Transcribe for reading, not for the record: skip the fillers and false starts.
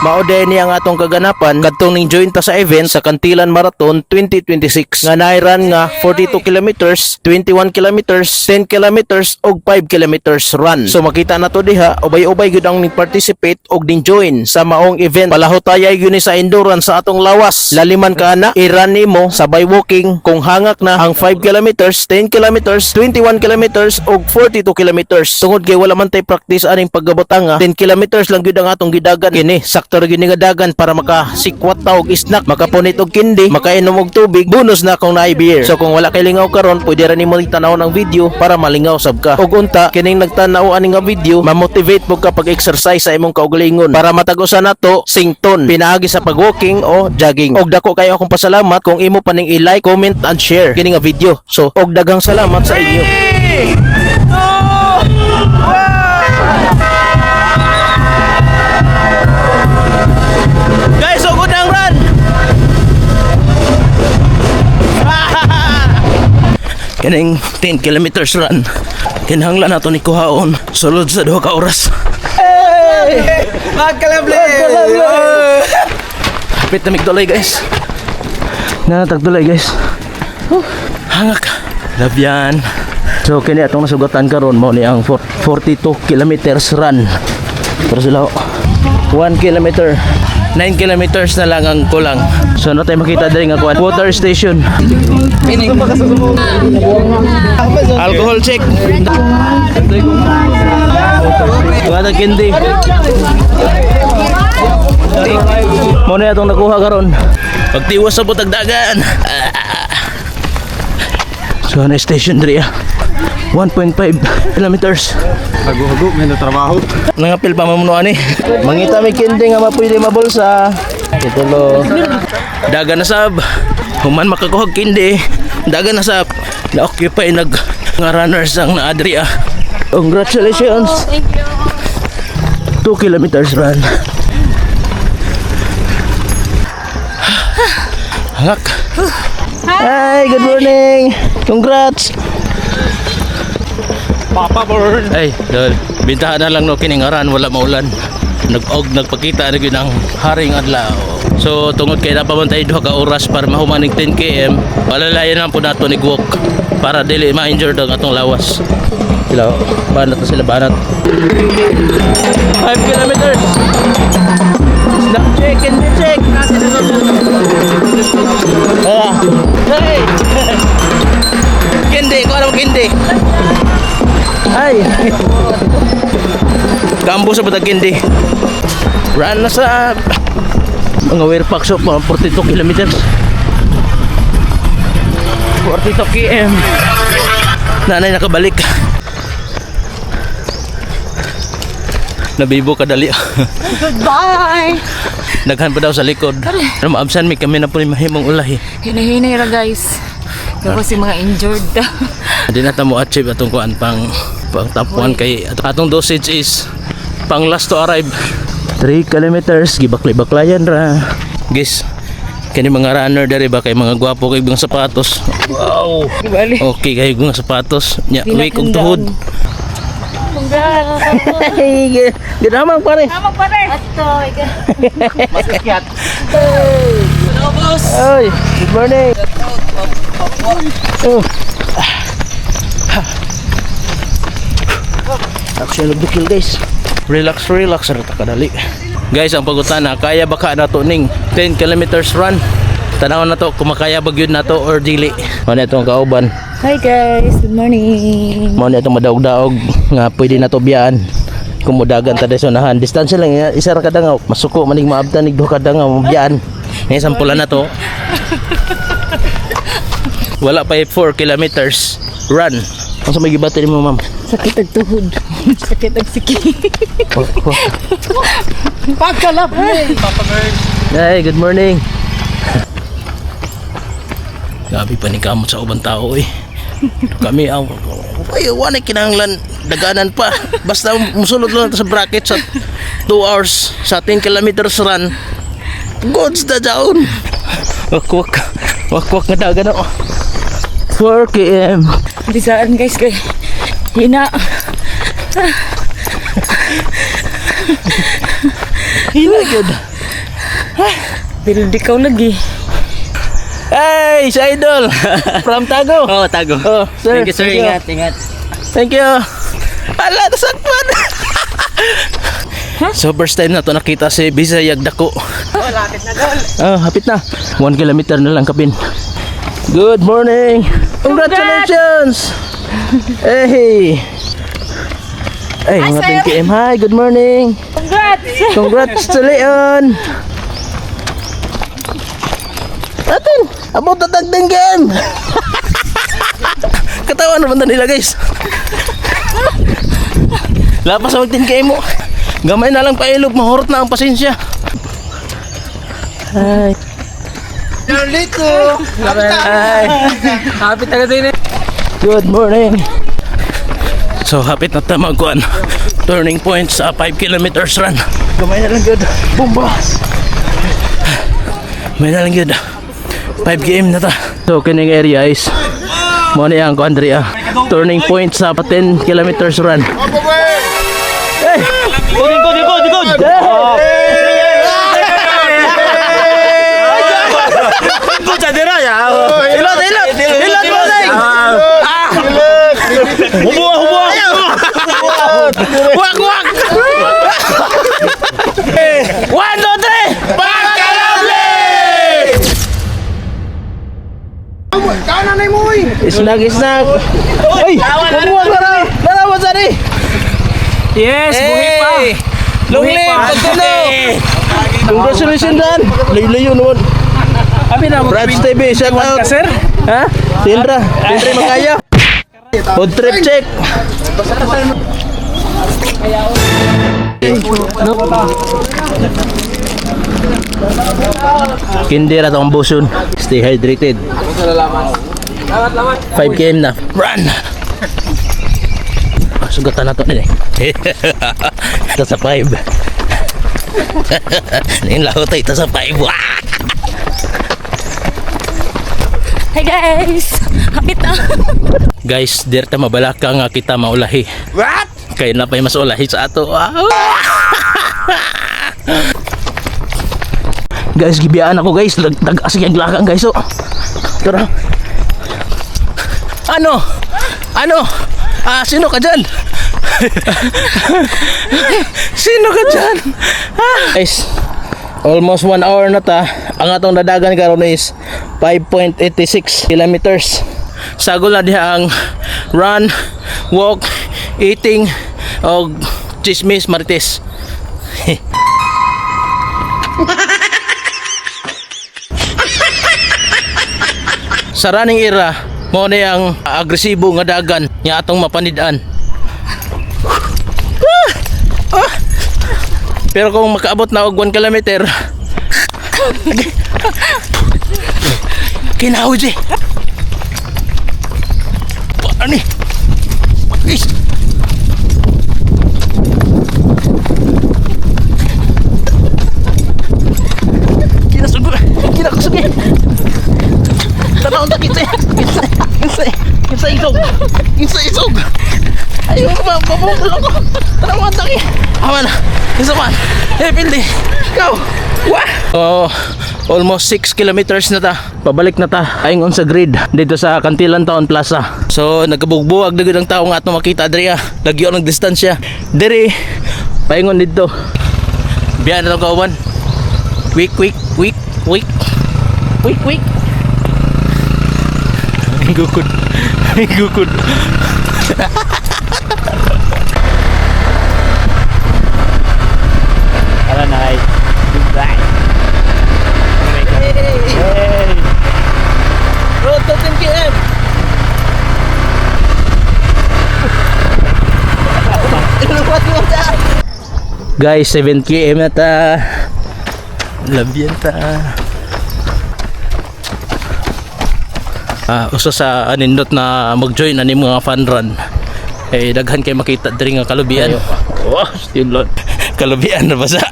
Mao din ni ang atong kaganapan kadtong ning join ta sa event sa Kantilan Marathon 2026 nga nairan nga 42 kilometers, 21 kilometers, 10 kilometers ug 5 kilometers run. So makita na to diha, ubay-ubay gyud ang ning-participate og ning join sa maong event. Palahutayay gyud ni sa endurance sa atong lawas. Laliman ka na, i-run nimo sabay walking kung hangak na ang 5 kilometers, 10 kilometers, 21 kilometers ug 42 kilometers. Tungod kay wala man tay practice aning paggabotang 10 kilometers lang gyud ang atong gidagan. Kini sakto ra gyud ni dagan para makasikwat ta og snack, makapunit og kindi, makainom og tubig, bonus na kung naay beer. So kung wala kay lingaw karon, pwede ra nimo tanaw ng video para malingaw sab ka. Ug unta kining nagtanaw ani nga video, ma-motivate mo ka pag-exercise sa imong kaugalingon para matag-usa nato sington pinaagi sa pag-walking o jogging. Og dako kayo akong pasalamat kung imo pa ning i-like, comment and share kini nga video. So og daghang salamat sa inyo. Guys, so good ang run. Kining 10 kilometers run. Kinahanglan nato ni kuhaon sulod sa 2 ka oras. Hey! Magkalable! Hapit na migdulay guys. Nanatagdulay guys. Hangak. Labyan. So kini atong nasugatan karon mo ni ang 42 kilometers run. Pero sila 1 kilometer, 9 kilometers na lang ang kulang. So na tayo makita dali nga kuan water station. Alcohol check. Wala kindi. Mo na atong nakuha karon. Pagtiwas sa butag dagan. So na station diri 1.5 kilometers. Hago-hago, may natrabaho. Nangapil pa mamunuan eh. Mangita may kindi nga mapwede mabulsa. Itulo. Dagan na sab. Human makakuhag kindi. Dagan na sab. Na-occupy nga runners ang naadri ah. Congratulations. Thank you. 2 kilometers run. Hangak. Hi, good morning. Congrats. Papa Bird. Ay, dol. Bintahan na lang no kining aran wala maulan. Nagpakita na gyud ang haring adlaw. So tungod kay napamantay 2 ka oras para mahuman ning 10 km, palalayan lang po nato ni walk para dili ma-injure ang atong lawas. Sila banat na sila banat. 5 kilometers. Snap check and check. Ah. Hey. Kindi, ko ano kindi. Ay. Gambo sa batag kindi. Run na sa mga wear packs of 42 kilometers. 42 km. Nanay nakabalik. Nabibo kadali. Goodbye! Naghan pa daw sa likod. Pero maabsan mi kami na po ni mahimong ulahi. Hinahinay ra guys. Kasi mga injured. Hindi na mo achieve atong kuan pang top 1 kay atong dosage is pang last to arrive. 3 kilometers gibakli-baklayan ra. Guys, kani mga runner dere ba kay mga gwapo kay mga sapatos. Wow. Okay kay mga sapatos. Nya weak og tuhod. Ginamang pare. Tama pare. Ato. Masikyat. Hello boss. Oy, good morning. Oh. Action of the kill guys. Relax ra ta kadali. Guys, ang pagutana, kaya baka nato ning 10 kilometers run. Tanaw na to kung makaya ba gyud nato or dili. Ano itong kauban? Hi guys, good morning. Mo na itong madaog-daog nga pwede na to biyaan. Kumudagan ta sa unahan. Distansya lang isa ra kada nga masuko maning maabtan nig 2 kada nga biyaan. Ngay sampulan na to. Wala pa 4 kilometers run. Ang sa may gibati mo ma'am? Sakit ang tuhod. Sakit ang siki. Pagkalap. Papa Bird. Hey, good morning. Gabi pa ni kamot sa ubang tao eh. Kami ang wala kinahanglan daganan pa. Basta musulod lang sa bracket sa 2 hours sa 10 kilometers run. Goods na down. Wakwak nga dagan ako. 4 km. Bisaan guys kay hina. Hina yun. Pero di ka lagi. Hey, si Idol! From Tago! Oh, tago. Oh, sir. Thank you, sir. Ingat, ingat. Thank you! Ala, nasakpan! So, first time na to nakita si Bisayag Dako. Oh, lapit na dol. Oh, hapit na. 1 kilometer na lang kapin. Good morning! Congratulations! Hey! Hey, mga 10 km. Hi, good morning! Congrats! Congrats to Leon! Atin! About the tagding game! Katawan naman na nila guys. Lapas sa mag 10 km mo. Gamay na lang pailog, mahurot na ang pasensya. Hi. Dito. Hi. Happy taga din eh. Good morning. So hapit na tayo magkuhan. Turning point sa 5 kilometers run. Gamay na lang good. Bumbas. Gamay na lang good. 5 km na ta. So kining area is mo na yung Andrea. Turning point sa 10 kilometers run. Hey! Good! Ilot mo na! Wak! 1, 2, 3! Pagkalabli! Kanan ay mo eh. Isnag! Uy! Kumuha ka na! Narawa sa ni! Yes, buhi pa. Lungli! Pagkano! Congratulations Dan! Layo-layo naman! Brad's TV, shout out! Sir? Ha? Tindra! Tindra Makaya! Food trip check! Kindi ra tong buson. Stay hydrated. 5 km na. Run! Sugatan na to nila. Ito sa 5. Ning laho tayo ito sa 5. Hey guys! Hapit na. Guys, dirta mabalaka nga kita maulahi. What? Kaya na pa'y mas ulahi sa ato. Guys, gibiyaan ako guys. Nag-asig ang lakang guys. Oh. Tara. Ano? Sino ka dyan? Sino ka dyan? Guys, almost 1 hour na ta. Ang atong dadagan karon is 5.86 kilometers. Sagol na diha ang run, walk, eating, o chismis, marites. Sa running era, mo na yung agresibo nga dagan nga atong mapanidaan. Pero kung makaabot na og 1 kilometer, kinahaw di. Ano ni? Is. Kinasugi. Tanawang takit Kinsa isog. Ayaw ka ba? Pabukol ako. Tanawang takit. Aman. Isa man. Pildi. Ikaw. Wah. Oh. Almost 6 kilometers na ta. Pabalik na ta. Ayon sa grid dito sa Kantilan Town Plaza. So nagkabugbuwag na ang tao nga ato makita Adria. Lagyo ang distansya. Diri paingon dito. Biyan na kawan. Quick. Gukod. Ala nay. Goodbye. Hey. Road to 10 km. Guys, 7 km na ta. Labyan ta. Usa sa anindot na mag-join ani mga fun run. Eh daghan kay makita diri nga kalubian. Oh, still lot. Kalubian na ba sa?